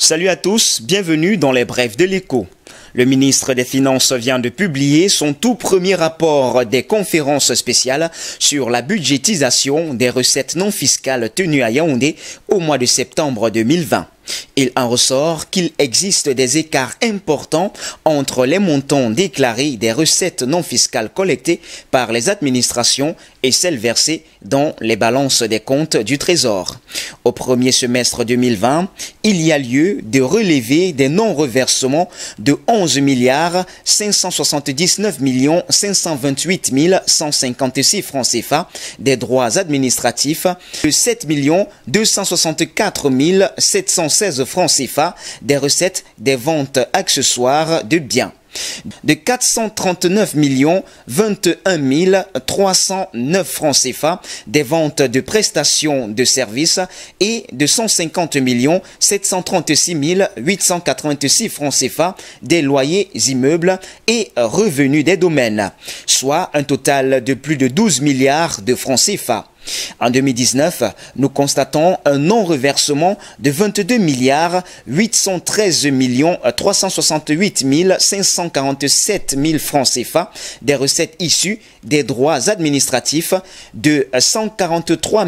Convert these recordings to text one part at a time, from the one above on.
Salut à tous, bienvenue dans les brefs de l'Écho. Le ministre des Finances vient de publier son tout premier rapport des conférences spéciales sur la budgétisation des recettes non fiscales tenues à Yaoundé au mois de septembre 2020. Il en ressort qu'il existe des écarts importants entre les montants déclarés des recettes non fiscales collectées par les administrations et celles versées dans les balances des comptes du Trésor. Au premier semestre 2020, il y a lieu de relever des non-reversements de 11 579 528 156 francs CFA, des droits administratifs de 7 264 716 francs CFA, des recettes des ventes accessoires de biens, de 439 21 309 francs CFA, des ventes de prestations de services et de 150 736 886 francs CFA, des loyers immeubles et revenus des domaines, soit un total de plus de 12 milliards de francs CFA. En 2019, nous constatons un non-reversement de 22 813 368 547 francs CFA, des recettes issues des droits administratifs de 143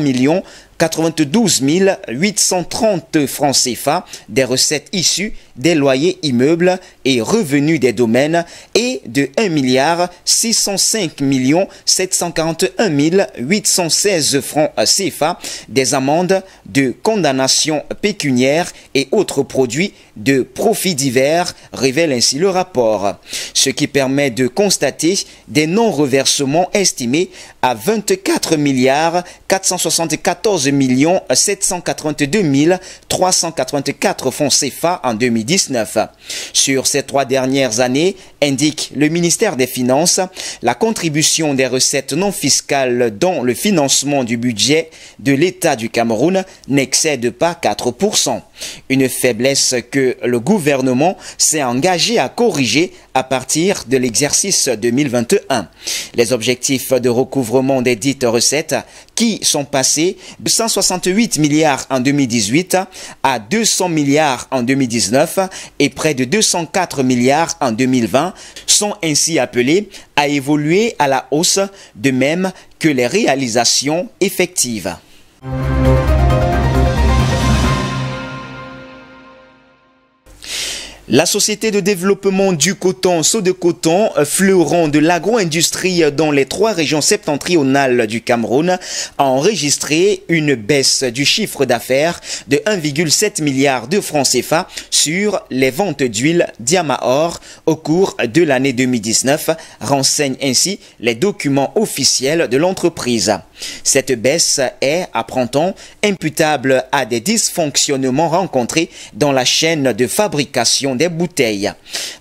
92 830 francs CFA, des recettes issues des loyers immeubles et revenus des domaines et de 1 605 741 816 francs CFA, des amendes de condamnation pécuniaire et autres produits de profits divers, révèle ainsi le rapport. Ce qui permet de constater des non-reversements estimés à 24 474 782 384 francs CFA en 2019. Sur ces 3 dernières années, indique le ministère des Finances, la contribution des recettes non fiscales dans le financement du budget de l'État du Cameroun n'excède pas 4%. Une faiblesse que le gouvernement s'est engagé à corriger à partir de l'exercice 2021. Les objectifs de recouvrement des dites recettes qui sont passés de 168 milliards en 2018 à 200 milliards en 2019 et près de 204 milliards en 2020 sont ainsi appelés à évoluer à la hausse, de même que les réalisations effectives. La société de développement du coton, Sodecoton, fleuron de l'agro-industrie dans les 3 régions septentrionales du Cameroun, a enregistré une baisse du chiffre d'affaires de 1,7 milliard de francs CFA sur les ventes d'huile Diamaor au cours de l'année 2019, renseignent ainsi les documents officiels de l'entreprise. Cette baisse est, apprend-on, imputable à des dysfonctionnements rencontrés dans la chaîne de fabrication des bouteilles.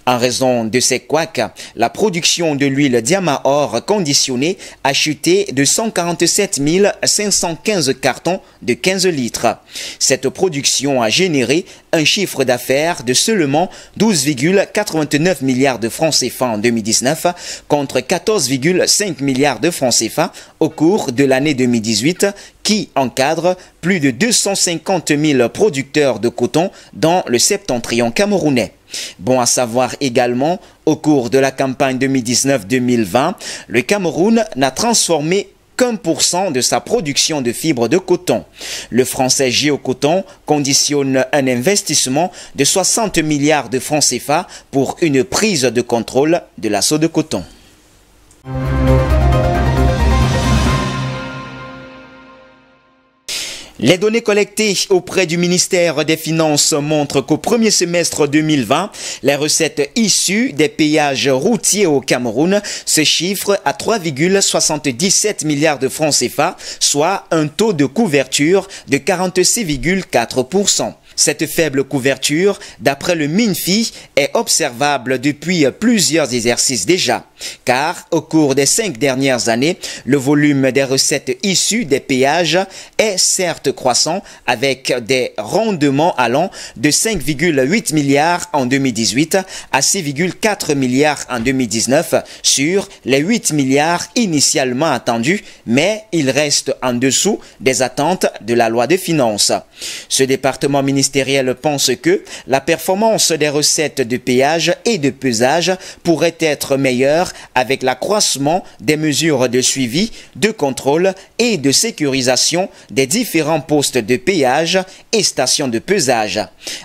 En raison de ces couacs, la production de l'huile Diamaor conditionnée a chuté de 147 515 cartons de 15 litres. Cette production a généré un chiffre d'affaires de seulement 12,89 milliards de francs CFA en 2019 contre 14,5 milliards de francs CFA au cours de l'année 2018 qui encadre plus de 250 000 producteurs de coton dans le septentrion camerounais. Bon à savoir également, au cours de la campagne 2019-2020, le Cameroun n'a transformé qu'1% de sa production de fibres de coton. Le français Géocoton conditionne un investissement de 60 milliards de francs CFA pour une prise de contrôle de la Sodecoton. Les données collectées auprès du ministère des Finances montrent qu'au premier semestre 2020, les recettes issues des péages routiers au Cameroun se chiffrent à 3,77 milliards de francs CFA, soit un taux de couverture de 46,4%. Cette faible couverture, d'après le MINFI, est observable depuis plusieurs exercices déjà, car au cours des 5 dernières années, le volume des recettes issues des péages est certes croissant avec des rendements allant de 5,8 milliards en 2018 à 6,4 milliards en 2019 sur les 8 milliards initialement attendus, mais il reste en dessous des attentes de la loi de finances. Ce département ministériel ministériel pense que la performance des recettes de péage et de pesage pourrait être meilleure avec l'accroissement des mesures de suivi, de contrôle et de sécurisation des différents postes de péage et stations de pesage.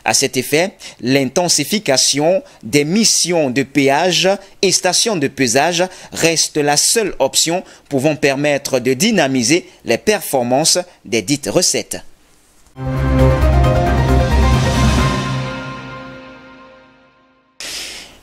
À cet effet, l'intensification des missions de péage et stations de pesage reste la seule option pouvant permettre de dynamiser les performances des dites recettes.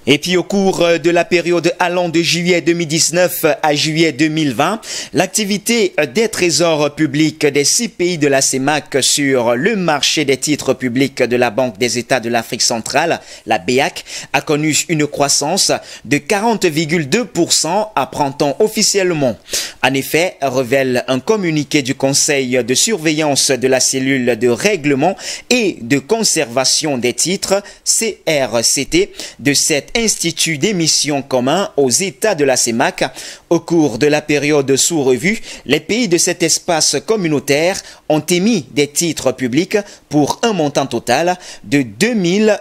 Et puis au cours de la période allant de juillet 2019 à juillet 2020, l'activité des trésors publics des 6 pays de la CEMAC sur le marché des titres publics de la Banque des États de l'Afrique centrale, la BEAC, a connu une croissance de 40,2%, apprend-on officiellement. En effet, révèle un communiqué du Conseil de surveillance de la cellule de règlement et de conservation des titres, CRCT, de cet institut d'émission commun aux États de la CEMAC. Au cours de la période sous revue, les pays de cet espace communautaire ont émis des titres publics pour un montant total de 2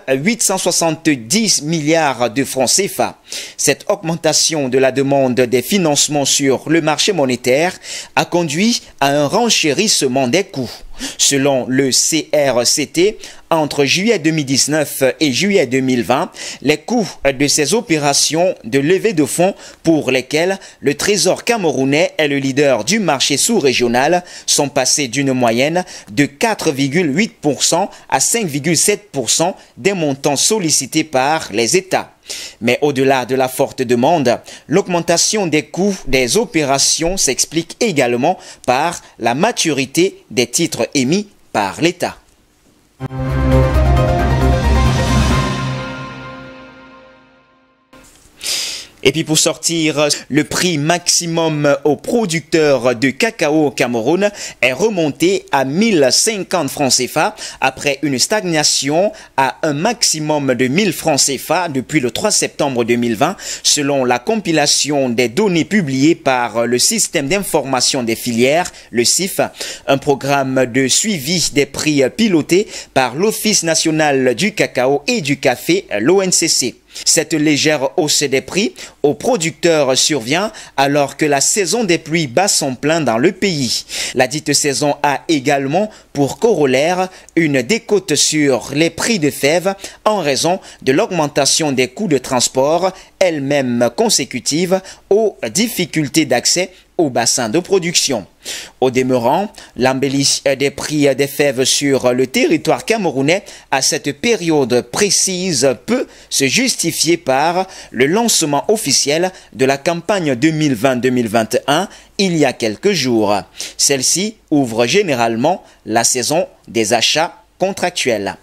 870 milliards de francs CFA. Cette augmentation de la demande des financements sur le marché monétaire a conduit à un renchérissement des coûts. Selon le CRCT, entre juillet 2019 et juillet 2020, les coûts de ces opérations de levée de fonds pour lesquelles le Trésor camerounais est le leader du marché sous-régional sont passés d'une moyenne de 4,8% à 5,7% des montants sollicités par les États. Mais au-delà de la forte demande, l'augmentation des coûts des opérations s'explique également par la maturité des titres émis par l'État. Et puis pour sortir, le prix maximum aux producteurs de cacao au Cameroun est remonté à 1050 francs CFA après une stagnation à un maximum de 1000 francs CFA depuis le 3 septembre 2020 selon la compilation des données publiées par le système d'information des filières, le CIF, un programme de suivi des prix piloté par l'Office national du cacao et du café, l'ONCC. Cette légère hausse des prix aux producteurs survient alors que la saison des pluies bat son plein dans le pays. La dite saison a également pour corollaire une décote sur les prix de fèves en raison de l'augmentation des coûts de transport, elle-même consécutive aux difficultés d'accès au bassin de production. Au demeurant, l'embellie des prix des fèves sur le territoire camerounais à cette période précise peut se justifier par le lancement officiel de la campagne 2020-2021 il y a quelques jours. Celle-ci ouvre généralement la saison des achats contractuels.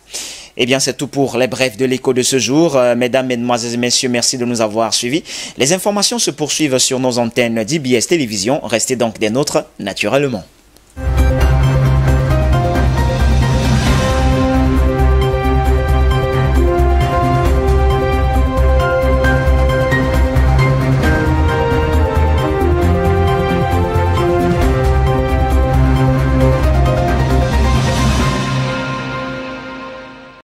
Eh bien, c'est tout pour les brefs de l'écho de ce jour. Mesdames, Mesdemoiselles et Messieurs, merci de nous avoir suivis. Les informations se poursuivent sur nos antennes d'IBS Télévision. Restez donc des nôtres naturellement.